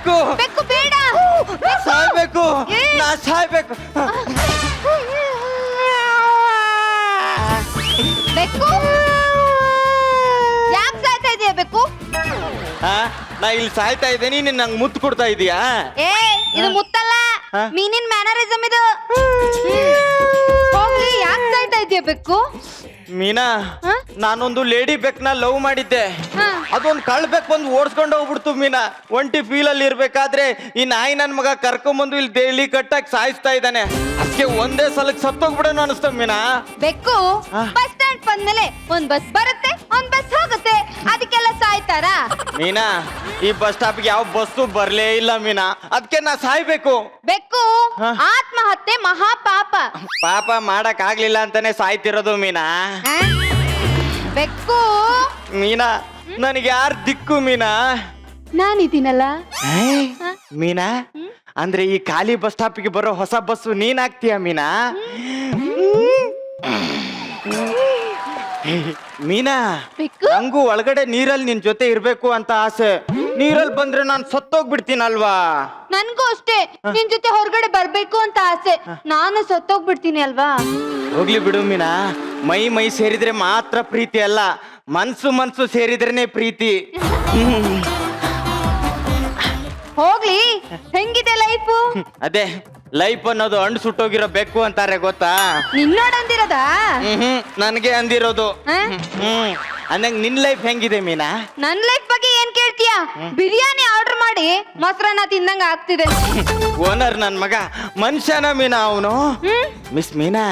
ಸಾಯ್ಬೇಕು. ಬೆಕ್ಕು ಬೇಡ. ಸಾಯ್ಬೇಕು. ನಾ ಸಾಯ್ಬೇಕು. ಬೆಕ್ಕು ಯಾಕೆ ಸಾಯ್ತಾ ಇದೀಯ ಬೆಕ್ಕು? ನಾ ಇಲ್ಲಿ ಸಾಯ್ತಾ ಇದ್ದೀನಿ, ನೀನ್ ನಂಗೆ ಮುತ್ತು ಕೊಡ್ತಾ ಇದೀಯಾ? ಏ ಇದು ಮುತ್ತಲ್ಲ, ಮೀನಿನ ಮ್ಯಾನರಿಸಮ್ ಇದು. ಹೋಗ್ಲಿ, ಯಾಕೆ ಸಾಯ್ತಾ ಇದೀಯ ಬೆಕ್ಕು? ಮೀನಾ, ನಾನೊಂದು ಲೇಡಿ ಬೆಕ್ನ ಲವ್ ಮಾಡಿದ್ದೆ. ಅದೊಂದು ಕಳ್ಳ ಬೆಕ್ ಬಂದು ಓಡಿಸ್ಕೊಂಡು ಹೋಗ್ಬಿಡ್ತು ಮೀನಾ. ಒಂಟಿ ಫೀಲ್ ಅಲ್ಲಿ ಇರ್ಬೇಕಾದ್ರೆ ಈ ನಾಯಿ ನನ್ ಮಗ ಕರ್ಕೊಂಬಂದು ಇಲ್ಲಿ ಡೈಲಿ ಕಟ್ಟಾಗಿ ಸಾಯಿಸ್ತಾ ಇದ್ದಾನೆ. ಅದಕ್ಕೆ ಒಂದೇ ಸಲಕ್ಕೆ ಸತ್ತೋಗ್ಬಿಡೋಣ ಅನಿಸ್ತ ಮೀನಾ. ಬೆಕ್ಕು ಬಸ್ ಸ್ಟ್ಯಾಂಡ್ ಬಂದ್ಮೇಲೆ ಒಂದ್ ಬಸ್ ಬರುತ್ತೆ, ಒಂದ್ ಬಸ್ ಹೋಗುತ್ತೆ, ಅದಕ್ಕೆಲ್ಲ ಸಾಯ್ತಾರ? ಮೀನಾ, ಈ ಬಸ್ ಸ್ಟಾಪ್ಗೆ ಯಾವ ಬಸ್ಸು ಬರ್ಲೇ ಇಲ್ಲ ಮೀನಾ, ಅದಕ್ಕೆ ನಾ ಸಾಯ್ಬೇಕು. ಬೆಕ್ಕು ಆತ್ಮಹತ್ಯೆ ಮಹಾ ಪಾಪ. ಪಾಪ ಮಾಡಕ್ ಆಗ್ಲಿಲ್ಲ ಅಂತಾನೆ ಸಾಯ್ತಿರೋದು ಮೀನಾ. ಬೆಕ್ಕು ಮೀನಾ, ನನಗೆ ಯಾರು ದಿಕ್ಕು ಮೀನಾ? ನಾನಿದ್ದೀನಲ್ಲ. ಮೀನಾ, ಅಂದ್ರೆ ಈ ಖಾಲಿ ಬಸ್ ಸ್ಟಾಪ್ಗೆ ಬರೋ ಹೊಸ ಬಸ್ಸು ನೀನ್ ಆಗ್ತೀಯ ಮೀನಾ? ಮೀನಾ, ನಂಗೂ ಒಳಗಡೆ ನೀರಲ್ಲಿ ನಿನ್ ಜೊತೆ ಇರ್ಬೇಕು ಅಂತ ಆಸೆ. ನೀರಲ್ಲಿ ಬಂದ್ರೆ ನಾನು ಸತ್ತೋಗ್ಬಿಡ್ತೀನಲ್ವಾ? ನನ್ಗೂ ಅಷ್ಟೇ, ನಿನ್ ಜೊತೆ ಹೊರಗಡೆ ಬರ್ಬೇಕು ಅಂತ ಆಸೆ. ನಾನು ಸತ್ತೋಗ್ಬಿಡ್ತೀನಿ ಅಲ್ವಾ? ಹೋಗ್ಲಿ ಬಿಡು ಮೀನಾ, ಮೈ ಮೈ ಸೇರಿದ್ರೆ ಮಾತ್ರ ಪ್ರೀತಿ ಅಲ್ಲ, ಮನ್ಸು ಮನ್ಸು ಸೇರಿದ್ರೇನೆ ಪ್ರೀತಿ. ಹೋಗ್ಲಿ, ಹೆಂಗಿದೆ ಲೈಫು? ಅದೇ ಲೈಫ್ ಅನ್ನೋದು ಹಣ್ಣು ಸುಟ್ಟೋಗಿರೋ ಬೆಕ್ಕು ಅಂತಾರೆ ಗೊತ್ತಾ? ನಿನ್ನೋಡಂದಿರೋದಾ? ನನಗೆ ಅಂದಿರೋದು. ಅಂದಂಗ ನಿನ್ ಲೈಫ್ ಹೆಂಗಿದೆ ಮೀನಾ? ನನ್ ಲೈಫ್ ಬಗ್ಗೆ ಏನ್ ಕೇಳ್ತೀಯ? ಬಿರಿಯಾನಿ ಆರ್ಡರ್ ಮಾಡಿ ಮೊಸರನ್ನ ತಿಂದಂಗ ಆಗ್ತಿದೆ. ಓನರ್ ನನ್ ಮಗ ಮನುಷ್ಯನ ಮೀನಾ ಅವನು. ಮಿಸ್ ಮೀನಾ,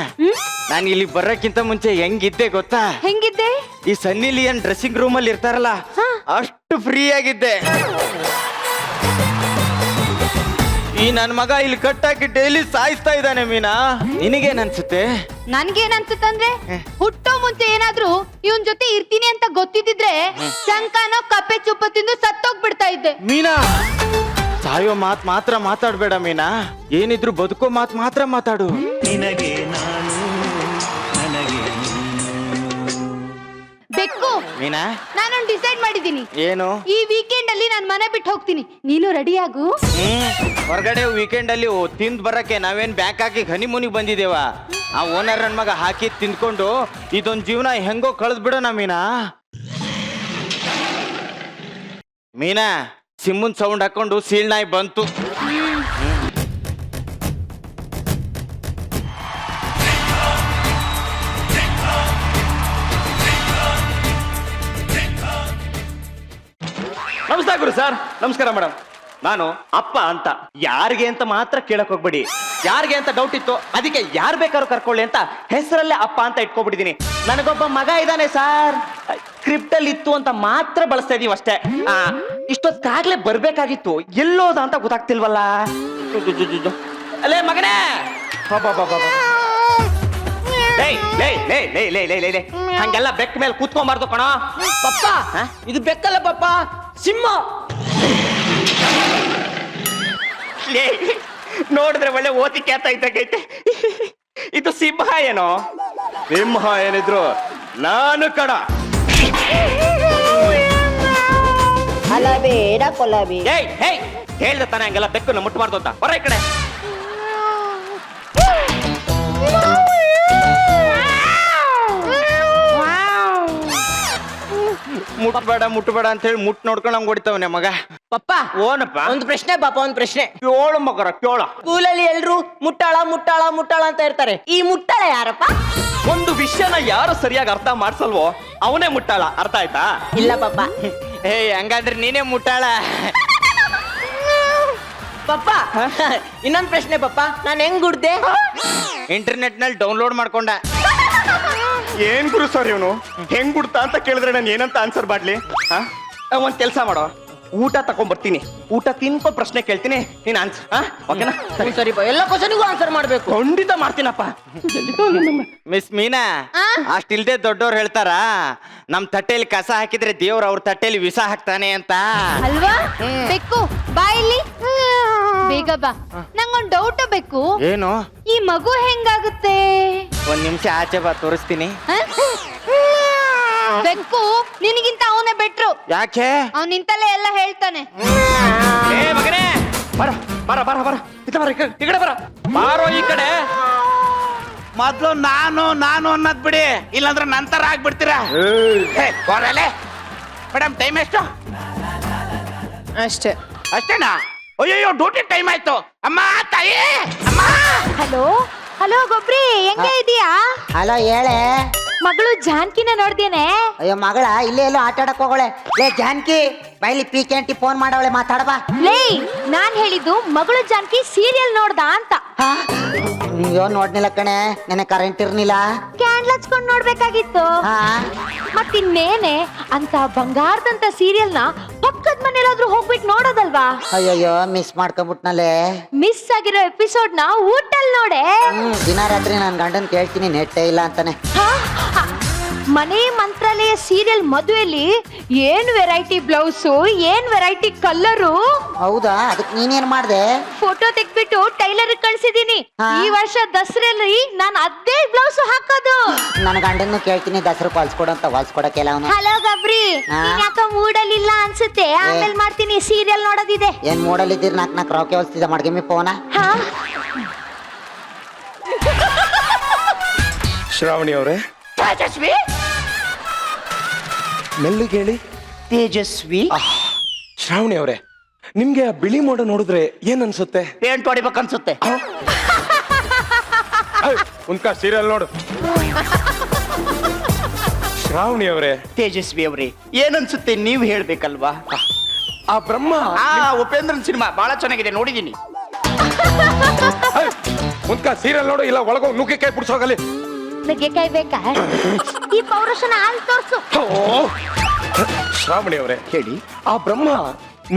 ನಾನು ಇಲ್ಲಿ ಬರೋಕ್ಕಿಂತ ಮುಂಚೆ ಹೆಂಗಿದ್ದೆ ಗೊತ್ತಾ? ಹೆಂಗಿದ್ದೆ? ಈ ಸನ್ನಿ ಲಿಯೋನ್ ಡ್ರೆಸ್ಸಿಂಗ್ ರೂಮ್ ಅಲ್ಲಿ ಇರ್ತಾರಲ್ಲ, ಅಷ್ಟು ಫ್ರೀ ಆಗಿದ್ದೆ. ಈ ನನ್ ಮಗ ಇಲ್ಲಿ ಕಟ್ಟಾಕಿ ಡೈಲಿ ಸಾಯಿಸ್ತಾ ಇದ್ದಾನೆ ಮೀನಾ. ನಿನಗೇನ್ ಅನ್ಸುತ್ತೆ? ನನ್ಗೇನ್ ಅನ್ಸುತ್ತಂದ್ರೆ, ಹುಟ್ಟೋ ಮುಂಚೆ ಏನಾದ್ರೂ ಇವನ್ ಜೊತೆ ಇರ್ತೀನಿ ಅಂತ ಗೊತ್ತಿದ್ರೆ ಶಂಕನೋ ಕಪ್ಪೆ ಚುಪ್ಪ ತಿಂದು ಸತ್ತೋಗ್ಬಿಡ್ತಾ ಇದ್ದೆ. ಮೀನಾ, ಸಾಯೋ ಮಾತ್ ಮಾತ್ರ ಮಾತಾಡ್ಬೇಡ ಮೀನಾ, ಏನಿದ್ರು ಬದುಕೋ ಮಾತ್ ಮಾತ್ರ ಮಾತಾಡು. ನಿನಗೆ ನಾನು, ನನಗೆ ಬೆಕ್ಕು ಮೀನಾ, ನಾನೊಂದು ಡಿಸೈಡ್ ಮಾಡಿದ್ದೀನಿ. ಏನು? ಈ ವೀಕೆಂಡ್ ಅಲ್ಲಿ ನಾನು ಮನೆ ಬಿಟ್ಟು ಹೋಗ್ತೀನಿ, ನೀನು ರೆಡಿ ಆಗು. ಹೊರಗಡೆ ವೀಕೆಂಡ್ ಅಲ್ಲಿ ತಿಂದ್ ಬರಕ್ಕೆ ನಾವೇನ್ ಬ್ಯಾಕ್ ಹಾಕಿ ಹನಿಮೂನಿಗೆ ಬಂದಿದ್ದೇವ? ಆ ಓನರ್ ನನ್ ಮಗ ಹಾಕಿ ತಿಂದ್ಕೊಂಡು ಇದೊಂದ್ ಜೀವನ ಹೆಂಗೋ ಕಳೆದ್ ಬಿಡೋಣ ಮೀನಾ. ಮೀನಾ, ಸಿಮ್ಮನ್ ಸೌಂಡ್ ಹಾಕೊಂಡು ಸೀಳ್ ನಾಯಿ ಬಂತು. ನಮಸ್ಕಾರ ಗುರು ಸರ್. ನಮಸ್ಕಾರ ಮೇಡಮ್. ನಾನು ಅಪ್ಪ ಅಂತ ಯಾರಿಗೆ ಅಂತ ಮಾತ್ರ ಕೇಳಕ್ ಹೋಗ್ಬೇಡಿ. ಯಾರಿಗೆ ಅಂತ ಡೌಟ್ ಇತ್ತು, ಅದಕ್ಕೆ ಯಾರು ಬೇಕಾದ್ರೂ ಕರ್ಕೊಳ್ಳಿ ಅಂತ ಹೆಸರಲ್ಲೇ ಅಪ್ಪ ಅಂತ ಇಟ್ಕೊಬಿಟ್ಟಿದೀನಿ. ನನಗೊಬ್ಬ ಮಗ ಇದ್ದಾನೆ ಸರ್, ಸ್ಕ್ರಿಪ್ಟ್ ಅಲ್ಲಿ ಇತ್ತು ಅಂತ ಮಾತ್ರ ಬಳಸ್ತಾ ಇದೀವಿ ಅಷ್ಟೇ. ಇಷ್ಟೊತ್ತಾಗ್ಲೇ ಬರ್ಬೇಕಾಗಿತ್ತು, ಎಲ್ಲೋದ ಅಂತ ಗೊತ್ತಾಗ್ತಿಲ್ವಲ್ಲ. ಅಲ್ಲೇ ಮಗನೇ, ಹಂಗೆಲ್ಲ ಬೆಕ್ಕ ಮೇಲೆ ಕೂತ್ಕೊಂಬಾರ್ದು ಕಣ. ಪಪ್ಪ, ಇದು ಬೆಕ್ಕಲ್ಲ ಪಪ್ಪ, ಸಿಂಹ. ನೋಡಿದ್ರೆ ಒಳ್ಳೆ ಓತಿ ಕ್ಯಾತ ಇದ್ದಾಗೈತೆ. ಇದು ಸಿಂಹ ಏನೋ? ಸಿಂಹ ಏನಿದ್ರು ನಾನು ಕಣ. ಅಲಬೇಡ ಕೊಲಬೇ. ಹೇಳ್ದೆ ತಾನೆ ಹಂಗೆಲ್ಲ ಬೆಕ್ಕನ್ನು ಮುಟ್ಬಾರ್ದು ಅಂತ. ಹೊರ ಈ ಕಡೆ. ಮುಟ್ಬೇಡ ಅಂತ ಹೇಳಿ ಮುಟ್ ನೋಡ್ಕೊಂಡು ಹಂಗ್ ಹೊಡಿತಾವನೆ ಮಗ. ಪಪ್ಪ, ಓನಪ್ಪ, ಒಂದು ಪ್ರಶ್ನೆ ಪಾಪ, ಒಂದು ಪ್ರಶ್ನೆ. ಕೇಳು ಮಗರ ಕೇಳ. ಸ್ಕೂಲಲ್ಲಿ ಎಲ್ರು ಮುಟ್ಟಾಳ ಮುಟ್ಟಾಳ ಮುಟ್ಟಾಳ ಅಂತ ಇರ್ತಾರೆ. ಈ ಮುಟ್ಟಾಳ ಯಾರಪ್ಪ? ಒಂದು ವಿಷಯನ ಯಾರು ಸರಿಯಾಗಿ ಅರ್ಥ ಮಾಡ್ಸಲ್ವೋ ಅವನೇ ಮುಟ್ಟಾಳ. ಅರ್ಥ ಆಯ್ತಾ? ಇಲ್ಲ ಪಪ್ಪ. ಹಂಗಾದ್ರೆ ನೀನೇ ಮುಟ್ಟಾಳ. ಪಪ್ಪ, ಇನ್ನೊಂದು ಪ್ರಶ್ನೆ ಪಪ್ಪ, ನಾನು ಹೆಂಗ್ ಗುಡ್ದೆ? ಇಂಟರ್ನೆಟ್ ನಲ್ಲಿ ಡೌನ್ಲೋಡ್ ಮಾಡ್ಕೊಂಡ. ಏನ್ ಗುರು ಸರ್ ಇವನು ಹೆಂಗ್ ಗುಡ್ತಾ ಅಂತ ಕೇಳಿದ್ರೆ ನಾನು ಏನಂತ ಆನ್ಸರ್ ಮಾಡ್ಲಿ? ಒಂದ್ ಕೆಲ್ಸ ಮಾಡೋ, ಊಟ ತಗೊಂಡ್ಬರ್ತೀನಿ, ಊಟ ತಿನ್ಕೊಂಡು ಪ್ರಶ್ನೆ ಕೇಳ್ತೀನಿ, ನೀನ್ ಆನ್ಸರ್. ಓಕೆನಾ? ಸರಿ ಎಲ್ಲ ಕ್ವಶನ್ಗೂ ಆನ್ಸರ್ ಮಾಡ್ಬೇಕು. ಖಂಡಿತ ಮಾಡ್ತೀನಪ್ಪ. ಮಿಸ್ ಮೀನಾ, ಅಷ್ಟಿಲ್ದೆ ದೊಡ್ಡವ್ರು ಹೇಳ್ತಾರ, ನಮ್ ತಟ್ಟೆಲಿ ಕಸ ಹಾಕಿದ್ರೆ ದೇವ್ರ ಅವ್ರ ತಟ್ಟೆಲಿ ವಿಷ ಹಾಕ್ತಾನೆ ಅಂತ ಅಲ್ವಾ? ಬೆಕ್ಕು ಬಾ ಇಲ್ಲಿ, ಬೇಗ ಬಾ. ನಂಗೊಂದು ಡೌಟ್ ಬೇಕು. ಏನು? ಈ ಮಗು ಹೆಂಗಾಗುತ್ತೆ? ಒಂದ್ ನಿಮಿಷ ಆಚೆ ಬಾ, ತೋರಿಸ್ತೀನಿ. ಬೆಕ್ಕು ನಿನಗಿಂತ ಅವನೇ ಬೆಟ್ರು. ಯಾಕೆ? ಅವ್ನ್ ನಿಂತಲ್ಲೇ ಎಲ್ಲ ಹೇಳ್ತಾನೆ. ಮಗನೇ, ಬರ ಬರ ಈ ಕಡೆ ಬರ ಬಾರೋ ಈ ಕಡೆ. ಮೊದ್ಲು ನಾನು ಅನ್ನೋದ್ ಬಿಡಿ, ಇಲ್ಲಾಂದ್ರೆ ನಂತರ ಆಗ್ಬಿಡ್ತೀರಾ. ಮೇಡಮ್ ಟೈಮ್ ಎಷ್ಟು? ಅಷ್ಟೇ. ಅಷ್ಟೇನಾ? ಅಯ್ಯೋ ಡ್ಯೂಟಿ ಟೈಮ್ ಆಯ್ತು. ಅಮ್ಮ ತಾಯಿ, ಅಮ್ಮ. ಹಲೋ ಹಲೋ ಗೊಬ್ರಿ, ಹೆಂಗೆ ಇದೀಯಾ? ಹಲೋ ಹೇಳೆ. ಮಗಳು ಜಾನ್ಕಿನ ನೋಡ್ದೇನೆ. ಅಯ್ಯೋ ಮಗಳ ಇಲ್ಲೇ ಎಲ್ಲೋ ಆಟ ಆಡಕ್ ಹೋಗೋಳೆ. ಲೇ ಜಾನ್ಕಿ ಬೈಲಿ ಪಿ ಕ್ಯಾಂಟಿ ಫೋನ್ ಮಾಡವಳೆ, ಮಾತಾಡಬಾ. ಲೇ ನಾನ್ ಹೇಳಿದ್ದು ಮಗಳು ಜಾನ್ಕಿ ಸೀರಿಯಲ್ ನೋಡ್ದ ಅಂತ. ಅಯ್ಯೋ ನೋಡ್ನಿಲ್ಲ ಕಣೆ, ನೆನೆ ಕರೆಂಟ್ ಇರ್ನಿಲ್ಲ. ಕ್ಯಾಂಡ್ಲ್ ಹಚ್ಕೊಂಡ್ ನೋಡ್ಬೇಕಾಗಿತ್ತು. ಹಾ ಮತ್ತಿನ್ನೇನೆ ಅಂತ ಬಂಗಾರದಂತ ಸೀರಿಯಲ್ ನ ಪಕ್ಕದ ಮನೇಲಾದ್ರೂ ಹೋಗ್ಬಿಟ್ಟು ನೋಡೋದಲ್ವಾ? ಅಯ್ಯಯ್ಯೋ ಮಿಸ್ ಮಾಡ್ಕೊಂಬಿಟ್ನಲ್ಲೇ. ಮಿಸ್ ಆಗಿರೋ ಎಪಿಸೋಡ್ ನ ಊಟಲ್ ನೋಡೆ. ದಿನ ರಾತ್ರಿ ನನ್ ಗಂಡನ್ ಕೇಳ್ತೀನಿ, ನೆಟ್ಟೇ ಇಲ್ಲ ಅಂತಾನೆ. ಹಾ? ಮನೆ ಮಂತ್ರಾಲಯ ಸೀರಿಯಲ್ ಮದುವೆಲಿ ಏನ್ ವೆರೈಟಿ ಬ್ಲೌಸು, ಏನ್ ವೆರೈಟಿ ಕಲರು. ಹೌದಾ, ಅದಕ್ಕೆ ನೀನೇನ್ ಮಾಡ್ದೆ? ಫೋಟೋ ತೆಗ್ಬಿಟ್ಟು ಟೈಲರ್ ಕಳ್ಸಿದೀನಿ. ಹಾ. ಈ ವರ್ಷ ದಸರಲ್ಲಿ ನಾನು ಅದೇ ಬ್ಲೌಸ್ ಹಾಕೋದು. ನನ್ ಗಂಡನ್ನು ಕೇಳ್ತೀನಿ ದಸರಾ ಹೊಲ್ಸ್ಕೊಡು ಅಂತ, ಹೊಲ್ಸ್ಕೊಡಕ್ಕೆಲ್ಲ ಅವನು. ಹಲೋ ಗಬ್ರಿ, ಹಾ? ನೀನ್ ಯಾಕ ಮೂಡಲಿಲ್ಲ ಅನ್ಸುತ್ತೆ. ಆಮೇಲೆ ಮಾಡ್ತೀನಿ, ಸೀರಿಯಲ್ ನೋಡೋದಿದೆ. ಏನ್ ಮೂಡಲ್ಲಿದ್ದೀರಿ? ನಾಕ್ ರೊಕ್ಕೆ ಹೊಲ್ಸ್ತಿದ್ದ ಮಡ್ಗೆಮ್ಮಿ ಫೋನ. ಹಾ ಶ್ರಾವಣಿ ಅವರೇ, ತೇಜಸ್ವಿ, ಮೆಲ್ಲಿಗೆ ಹೇಳಿ. ತೇಜಸ್ವಿ ಶ್ರಾವಣಿ ಅವರೇ, ನಿಮ್ಗೆ ಆ ಬಿಳಿ ಮೋಡ ನೋಡಿದ್ರೆ ಏನ್ ಅನ್ಸುತ್ತೆ? ಪೇಂಟ್ ಹೊಡಿಬೇಕನ್ಸುತ್ತೆ. ಉನ್ಕಾ ಸೀರಿಯಲ್ ನೋಡು. ಶ್ರಾವಣಿ ಅವರೇ, ತೇಜಸ್ವಿ ಅವ್ರಿ ಏನನ್ಸುತ್ತೆ ನೀವ್ ಹೇಳ್ಬೇಕಲ್ವಾ? ಆ ಬ್ರಹ್ಮ ಉಪೇಂದ್ರನ್ ಸಿನಿಮಾ ಬಹಳ ಚೆನ್ನಾಗಿದೆ, ನೋಡಿದೀನಿ. ಉನ್ಕಾ ಸೀರಿಯಲ್ ನೋಡು, ಇಲ್ಲ ಒಳಗೋಗಿ ನುಗ್ಗೆಕಾಯಿ ಬಿಡ್ಸೋಗಲಿ. ನುಗ್ಗೆಕಾಯಿ ಬೇಕಾ? ಈ ಪೌರುಷನ ಹಾಲ್ ತೋರ್ಸು. ಶ್ರಾವಣಿ ಅವರೇ ಹೇಳಿ. ಆ ಬ್ರಹ್ಮ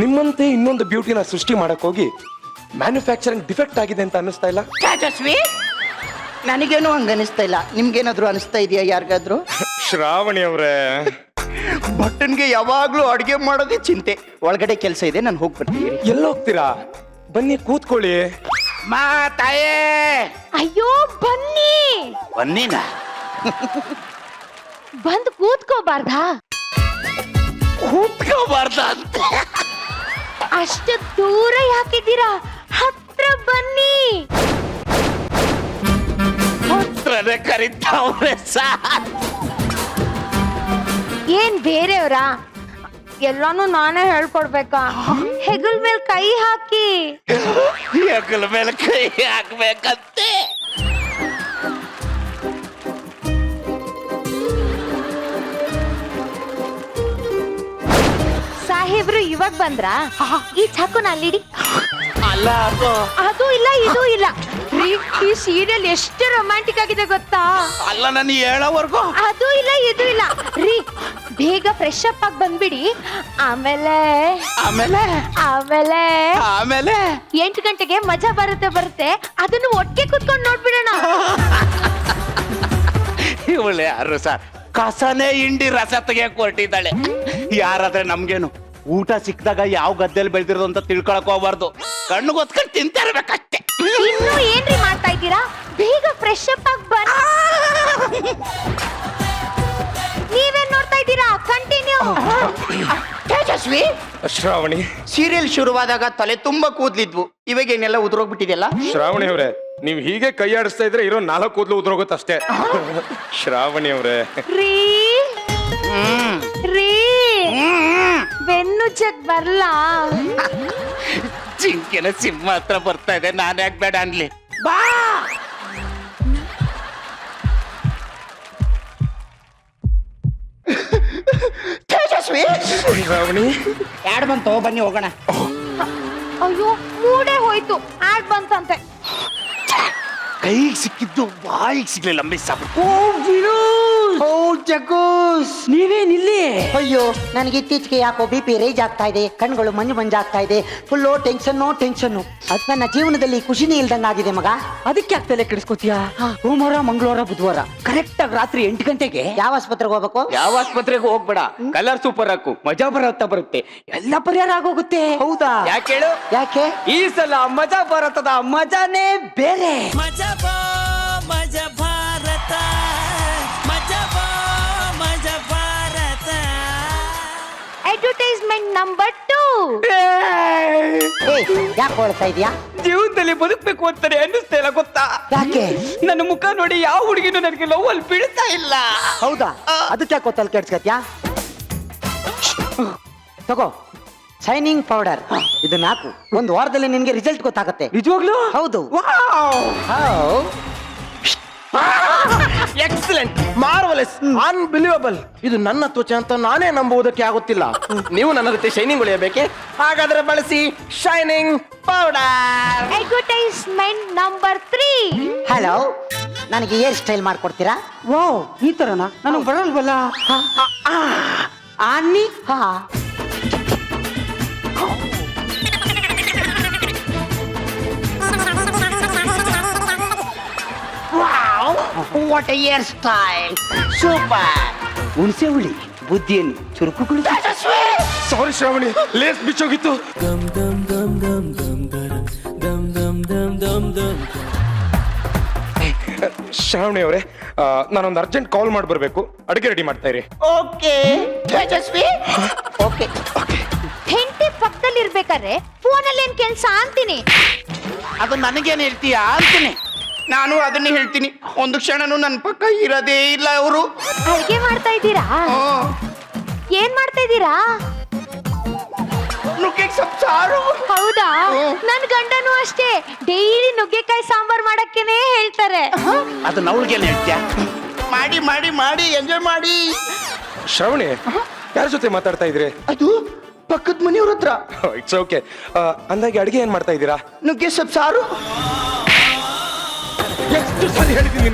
ನಿಮ್ಮಂತೆ ಇನ್ನೊಂದು ಬ್ಯೂಟಿನ ಸೃಷ್ಟಿ ಮಾಡಕ್ ಹೋಗಿ ಮ್ಯಾನುಫ್ಯಾಕ್ಚರಿಂಗ್ ಡಿಫೆಕ್ಟ್ ಆಗಿದೆ ಅಂತ ಅನ್ನಿಸ್ತಾ ಇಲ್ಲ? ತೇಜಸ್ವಿ ನನಗೇನು ಹಂಗ ಅನಿಸ್ತಾ ಇಲ್ಲ, ನಿಮ್ಗೇನಾದ್ರು ಅನಿಸ್ತಾ ಇದೆಯಾ ಯಾರಿಗಾದ್ರು? ಶ್ರಾವಣಿ ಅವರೇ, ಭಟ್ಟನ್ಗೆ ಯಾವಾಗ್ಲೂ ಅಡ್ಗೆ ಮಾಡೋದೇ ಚಿಂತೆ. ಒಳಗಡೆ ಕೆಲಸ ಇದೆ, ನಾನು ಹೋಗ್ಬರ್ತೀನಿ. ಎಲ್ಲೋಗ್ತೀರಾ? ಬನ್ನಿ ಕೂತ್ಕೊಳ್ಳಿ. ತಾಯೇ ಅಯ್ಯೋ ಬನ್ನಿ. ಬನ್ನಿನ ಬಂದ್ ಕೂತ್ಕೋಬಾರ್ದಾ? ಕೂತ್ಕೋಬಾರ್ದ ಅಂತ ಅಷ್ಟು ದೂರ ಯಾಕಿದ್ದೀರಾ? ಹತ್ರ ಬನ್ನಿ. ಹತ್ರನೇ ಕರೀತಾವ್ರೆ ಸಾರ್. ಏನ್ ಬೇರೆಯವ್ರ? ಎಲ್ಲಾನು ನಾನೇ ಹೇಳ್ಕೊಡ್ಬೇಕಾ? ಹೆಗಲ್ ಮೇಲ್ ಕೈ ಹಾಕಿ. ಹೆಗಲ ಮೇಲೆ ಕೈ ಹಾಕ್ಬೇಕಂತೆ. ಸಾಹೇಬ್ರು ಇವಾಗ ಬಂದ್ರ? ಈ ಚಾಕುನ ಅಲ್ಲಿಡಿ. ಅಲ್ಲ ಅದು ಇಲ್ಲ ಇದು ಇಲ್ಲ. ರೀ, ಈ ಸೀರಿಯಲ್ ಎಷ್ಟು ರೊಮ್ಯಾಂಟಿಕ್ ಆಗಿದೆ ಗೊತ್ತಾ? ಅಲ್ಲ ನಾನು ಹೇಳೋವರೆಗೂ ಅದು ಇಲ್ಲ ಇದು ಇಲ್ಲ. ರೀ ಬೇಗ ಫ್ರೆಶ್ ಅಪ್ ಆಗಿ ಬಂದ್ಬಿಡಿ. ಆಮೇಲೆ ಆಮೇಲೆ ಆಮೇಲೆ ಆಮೇಲೆ 8 ಗಂಟೆಗೆ ಮಜಾ ಬರುತ್ತೆ. ಅದನ್ನು ಒಟ್ಟಿಗೆ ಕುತ್ಕೊಂಡು ನೋಡ್ಬಿಡೋಣ. ಇವಳೆ ಯಾರು ಸರ್? ಕಸನೇ ಹಿಂಡಿ ರಸ ತೆಗಿಯಕ್ ಹೊರಟಿದ್ದಾಳೆ. ಯಾರಾದ್ರೆ ನಮ್ಗೇನು, ಊಟ ಸಿಕ್ಕಿದಾಗ ಯಾವ ಗದ್ದೆಯಲ್ಲಿ ಬೆಳೆದಿರೋದು ಅಂತ ತಿಳ್ಕೊಳಕ್ ಹೋಗ್ಬಾರ್ದು. ಕಣ್ಣು ಗೊತ್ಕೊಂಡು ತಿಂತಾ ಇರ್ಬೇಕಷ್ಟೇ. ಇನ್ನು ಏನ್ರಿ ಮಾಡ್ತಾ ಇದ್ದೀರಾ? ಬೇಗ ಫ್ರೆಶ್ ಅಪ್ ಆಗಿ ಬನ್ನಿ. ನೀವೇನ್ ನೋಡ್ತಾ ಇದ್ದೀರಾ? ಕಂಟಿನ್ಯೂ. ತೇಜಸ್ವಿ, ಶ್ರಾವಣಿ, ಸೀರಿಯಲ್ ಶುರುವಾದಾಗ ತಲೆ ತುಂಬಾ ಕೂದ್ಲಿದ್ವು, ಇವಾಗ ಏನೆಲ್ಲ ಉದುರೋಗ್ಬಿಟ್ಟಿದೆಯಲ್ಲ? ಶ್ರಾವಣಿ ಅವರೇ, ನೀವು ಹೀಗೆ ಕೈ ಆಡಿಸ್ತಾ ಇದ್ರೆ ಇರೋ 4 ಕೂದಲು ಉದ್ರೋಗುತ್ತಷ್ಟೇ. ಶ್ರಾವಣಿ ಅವರೇ, ರೀ ರೀ ಬೆನ್ನು ಚೆಕ್ ಬರ್ಲಾ? ಜಿಂಕೆನ ಸಿಂಹ ಹತ್ರ ಬರ್ತಾ ಇದೆ, ನಾನು ಯಾಕೆ ಬೇಡ ಅನ್ಲಿ? ಬಾ. ತೇಜಸ್ವಿ, ಶ್ರಾವಣಿ, ಯಾಡ್ ಬಂತು, ಬನ್ನಿ ಹೋಗೋಣ. ಅಯ್ಯೋ ಮೂಡೇ ಹೋಯ್ತು. ಆಡ್ ಬಂತಂತೆ. ಕೈಗೆ ಸಿಕ್ಕಿದ್ದು ಬಾಯಿಗೆ ಸಿಗ್ಲಿಲ್ಲ. ಮಿಸ್ ನೀವೇನಿಲ್ಲಿ? ಅಯ್ಯೋ ನನಗೆ ಇತ್ತೀಚೆಗೆ ಯಾಕೋ BP ರೈಸ್ ಆಗ್ತಾ ಇದೆ, ಕಣ್ಗಳು ಮಂಜಾಗ್ತಾ ಇದೆ, ಫುಲ್ಲು ಟೆನ್ಷನ್ನು. ಅದ್ ನನ್ನ ಜೀವನದಲ್ಲಿ ಖುಷಿನೇ ಇಲ್ದಂಗಾಗಿದೆ ಮಗ. ಅದಕ್ಕೆ ಆಗ್ತಲೇ ಕೆಡಿಸ್ಕೋತೀಯಾ? ಸೋಮವಾರ ಮಂಗಳವಾರ ಬುಧವಾರ ಕರೆಕ್ಟ್ ಆಗಿ ರಾತ್ರಿ 8 ಗಂಟೆಗೆ ಯಾವ ಆಸ್ಪತ್ರೆಗೆ ಹೋಗ್ಬೇಕು? ಯಾವ ಆಸ್ಪತ್ರೆಗೂ ಹೋಗ್ಬೇಡ, ಕಲರ್ ಸೂಪರ್ ಹಾಕು, ಮಜಾ ಬರುತ್ತೆ. ಎಲ್ಲ ಪರಿಹಾರ ಆಗೋಗುತ್ತೆ. ಹೌದಾ? ಯಾಕೆ ಹೇಳು? ಯಾಕೆ? ಈ ಸಲ ಮಜಾ ಭಾರತದ ಮಜಾನೇ ಬೇರೆ. ಮಜಾ ಭಾರತ, ಮಜಾ ಭಾರತ. Advertisement number 2. ಯಾಕೆ ಹೊಳ್ತಾ ಇದೀಯಾ? ಜೀವನದಲ್ಲಿ ಬದುಕ್ಬೇಕು ಅಂತಾನೆ ಅನ್ನಿಸ್ತಾ ಇಲ್ಲ ಗೊತ್ತಾ? ಯಾಕೆ? ನನ್ನ ಮುಖ ನೋಡಿ ಯಾವ ಹುಡುಗಿನೂ ನನಗೆ ಲವ್ ಅಲ್ಲಿ ಬೀಳ್ತಾ ಇಲ್ಲ. ಹೌದಾ? ಅದಕ್ಕೆ ಯಾಕೋ ತಲೆ ಕೆಡ್ಸ್ಕತ್ಯಾ? ತಗೋ ಶೈನಿಂಗ್ ಪೌಡರ್, ಇದನ್ನ ಹಾಕು. ಒಂದು ವಾರದಲ್ಲಿ ನಿನ್ಗೆ ರಿಸಲ್ಟ್ ಗೊತ್ತಾಗತ್ತೆ. ನಿಜವಾಗ್ಲೂ? ಹೌದು. Excellent, marvellous, unbelievable. ಇದು ನನ್ನ ತ್ವಚೆ ಅಂತ ನಾನೇ ನಂಬುವುದಕ್ಕೆ ಆಗುತ್ತಿಲ್ಲ. ನೀವು ನನ್ನ ಜೊತೆ ಶೈನಿಂಗ್ ಉಳಿಯಬೇಕೆ? ಹಾಗಾದ್ರೆ ಬಳಸಿ shining powder. Advertisement number 3. Hello, ನನಗೆ ಹೇರ್ ಸ್ಟೈಲ್ ಮಾಡ್ಕೊಡ್ತೀರಾ? ವಾವ್, ಈ ತರನಾ? ನನಗೆ ಬರಲ್ವಲ್ಲ. ಅನ್ನಿ ಹಾ. What A hair style, super. ಹುಣಸೆ ಹುಳಿ ಬುದ್ಧಿಯನ್ನು ಚುರುಕುಗೊಳಿಸಿ. ಸಾರಿ ಶ್ರಾವಣಿ, ಲೇಸ್ ಬಿಚ್ಚೋಗಿತ್ತು. ಶ್ರಾವಣಿ ಅವರೇ, ನಾನೊಂದು ಅರ್ಜೆಂಟ್ ಕಾಲ್ ಮಾಡಿ ಬರ್ಬೇಕು. ಅಡುಗೆ ರೆಡಿ ಮಾಡ್ತಾ ಇರಿ. ಓಕೆ ತೇಜಸ್ವಿ. ಓಕೆ ಹೆಂಡತಿ ಪಕ್ಕದಲ್ಲಿ ಇರ್ಬೇಕಾದ್ರೆ ಫೋನಲ್ಲಿ ಏನ್ ಕೆಲ್ಸ ಅಂತೀನಿ. ಅದು ನನಗೇನು ಹೇಳ್ತೀಯಾ ಅಂತೀನಿ. ನಾನು ಅದನ್ನೇ ಹೇಳ್ತೀನಿ. ಒಂದು ಕ್ಷಣನೂ ನನ್ನ ಪಕ್ಕ ಇರೋದೇ ಇಲ್ಲ ಅವರು. ಅಡ್ಗೆ ಮಾಡ್ತಾ ಇದ್ದೀರಾ? ಏನ್ ಮಾಡ್ತಾ ಇದ್ದೀರಾ? ನುಗ್ಗೆ ಸೊಪ್ಪು ಸಾರು. ಹೌದಾ? ನನ್ ಗಂಡನು ಅಷ್ಟೇ, ಡೈಲಿ ನುಗ್ಗೆಕಾಯಿ ಸಾಂಬಾರ್ ಮಾಡಕ್ಕೇನೆ ಹೇಳ್ತಾರೆ. ಅದು ನವ್ಳಿಗೇನು ಹೇಳ್ತೀಯಾ? ಮಾಡಿ ಮಾಡಿ ಮಾಡಿ ಎಂಜಾಯ್ ಮಾಡಿ. ಶ್ರಾವಣಿ, ಯಾರ ಜೊತೆ ಮಾತಾಡ್ತಾ ಇದ್ರಿ? ಅದು ಪಕ್ಕದ ಮನೆಯವ್ರ ಹತ್ರ. It's okay. ಅಂದಾಗೆ ಅಡುಗೆ ಏನ್ ಮಾಡ್ತಾ ಇದ್ದೀರಾ? ನುಗ್ಗೆ ಸೊಪ್ಪು ಸಾರು. ಎಷ್ಟು ಸರಿ ಹೇಳಿದ್ದೀನಿ.